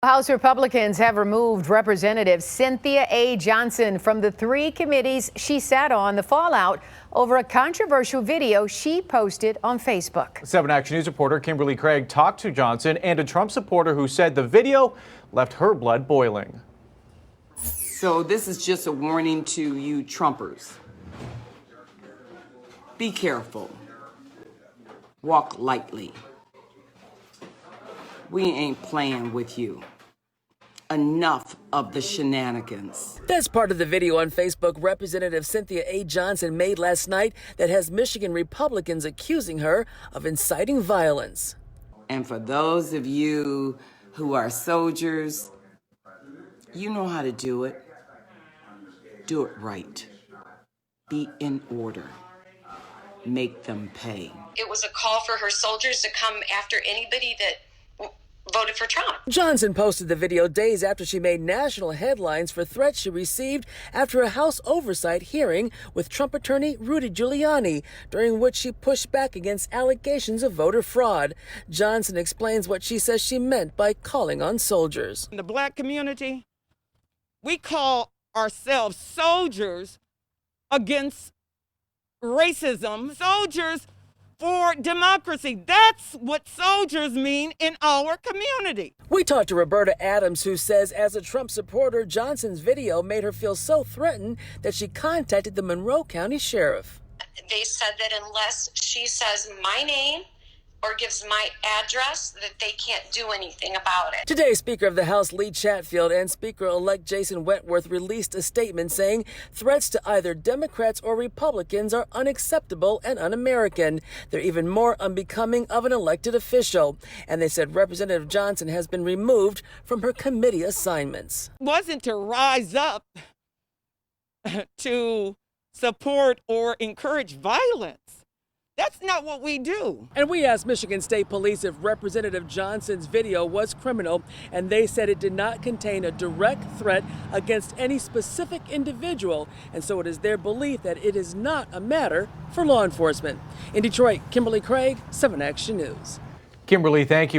House Republicans have removed Representative Cynthia A. Johnson from the 3 committees she sat on. The fallout over a controversial video she posted on Facebook. 7 Action News reporter Kimberly Craig talked to Johnson and a Trump supporter who said the video left her blood boiling. So this is just a warning to you Trumpers. Be careful. Walk lightly. We ain't playing with you. Enough of the shenanigans. That's part of the video on Facebook Representative Cynthia A. Johnson made last night that has Michigan Republicans accusing her of inciting violence. And for those of you who are soldiers, you know how to do it. Do it right. Be in order. Make them pay. It was a call for her soldiers to come after anybody that voted for Trump. Johnson posted the video days after she made national headlines for threats she received after a House oversight hearing with Trump attorney Rudy Giuliani, during which she pushed back against allegations of voter fraud. Johnson explains what she says she meant by calling on soldiers. In the black community, we call ourselves soldiers against racism, soldiers for democracy. That's what soldiers mean in our community. We talked to Roberta Adams, who says as a Trump supporter, Johnson's video made her feel so threatened that she contacted the Monroe County Sheriff. They said that unless she says my name or gives my address, that they can't do anything about it. Today, Speaker of the House Lee Chatfield and Speaker-elect Jason Wentworth released a statement saying threats to either Democrats or Republicans are unacceptable and un-American. They're even more unbecoming of an elected official. And they said Representative Johnson has been removed from her committee assignments. It wasn't to rise up to support or encourage violence. That's not what we do. And we asked Michigan State Police if Representative Johnson's video was criminal, and they said it did not contain a direct threat against any specific individual, and so it is their belief that it is not a matter for law enforcement. In Detroit, Kimberly Craig, 7 Action News. Kimberly, thank you.